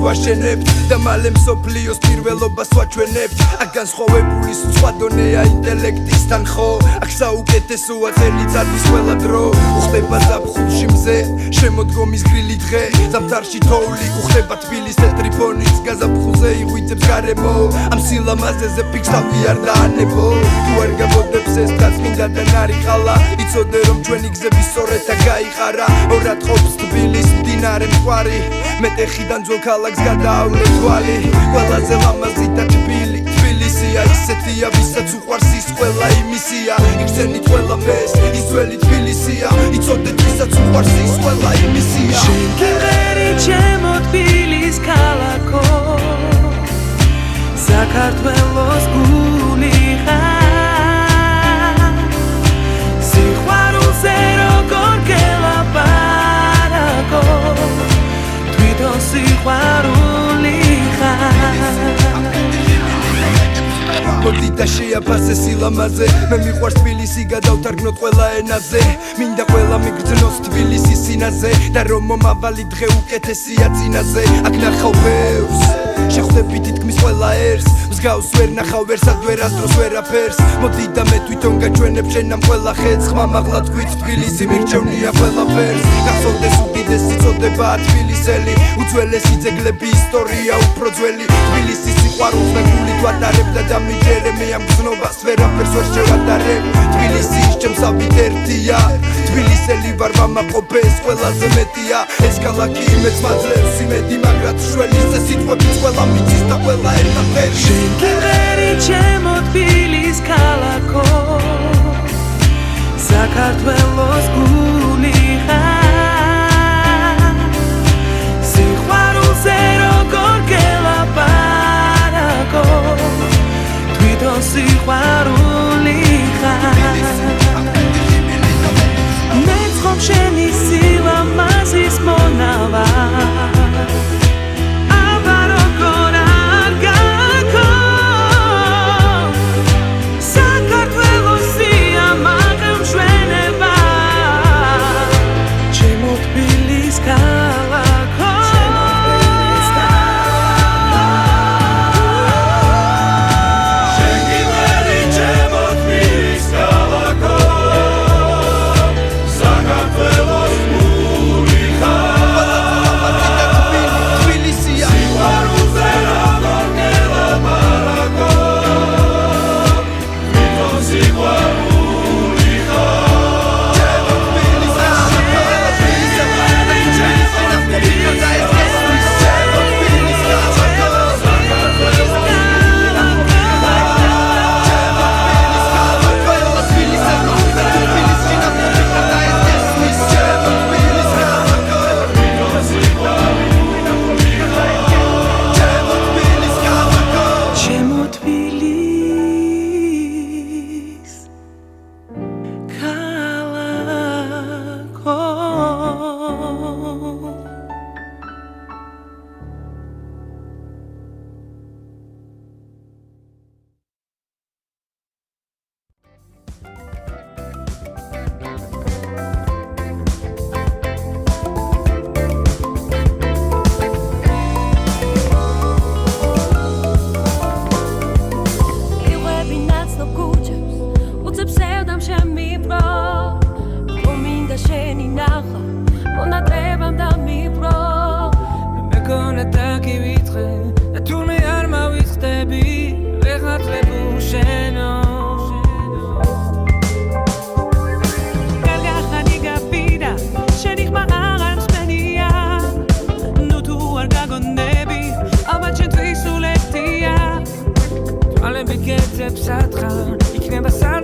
ვაშენებთ და მალე მსოფლიოს პირველობას ვაჩვენებთ აქ განსხვავებული სხვა დონეა ინტელექტისთან ხო აქ საუკეთესოა წელიწადის ყველა დრო უხდება ზაფხულში მზე შემოდგომის გრილი დღე ზამთარში თოვლი უხდება თბილის თეთრი ფონიც გაზაფხულზე იღვიძებს გარემო ამ სილამაზეზე ფიქს თავი არ დაანებო თუ არ გაბოდებს ეს დაწმინდა და ნარიხალა იცოდე რომ ჩვენი გზები სწორედ და გაიყარა ორად ყოფს თბილის მდინარე მტკვარი მეტეხიდან ძველ ქალაქს გადაავლე თვალი ყველაზე ლამაზი და თბილისია ისეთია ვისაც უყვარს ის ყველა იმისია იგრძენით ყველა მეს ის ძველი თბილისია იცოდეთ ვისაც უყვარს ის ყველა იმისია შენ გიყერი ჩემო თბილის ქალაქო საქართველოს გული ხარ სიყვარულზე როგორ გელაპარაკო თვითონ სიყვარული ხარ მოდი და შეაფასე სილამაზე მე მიყვარს თბილისი გადავთარგმნოთ ყველა ენაზე მინდა ყველა მიგრძნოს თბილისის სინაზე და რომ მომავალი დღე უკეთესია წინაზე აქ ნახავ ბევრს შეხვდები თითქმის ყველა ერს მსგავს ვერ ნახავ ვერსად ვერასდროს ვერაფერს მოდი და მე თვითონ გაჩვენებ შენ ამ ყველა ხედს ხმამაღლა თქვით თბილისი მირჩევნია ყველაფერს გახსოვდეს უდიდესი წოდება თბილისელი უძველესი ძეგლები ისტორია უფრო ძველი თბილისის სიყვარულს მე გულით ვატარებ და მიჯერე მე ამ გზნობას ვერაფერს ვერ შევატარებ თბილისი ის ჩემსავით ერთია თბილისელი ვარ ვამაყობეს ყველაზე მეტია ეს ქალაქი იმედს მაძლევს იმედი მაგრად შველის ეს სიტყვებიც ყველა მიწის და ყველა ერთად შენ გიყერი ჩემო თბილის ქალაქო საქართველოს გული ხარ სიყვარულზე როგორ გელაპარაკო თვითონ სიყვარული ხარ მეც ხომ შენი სილამაზის მონავარ Ikne basar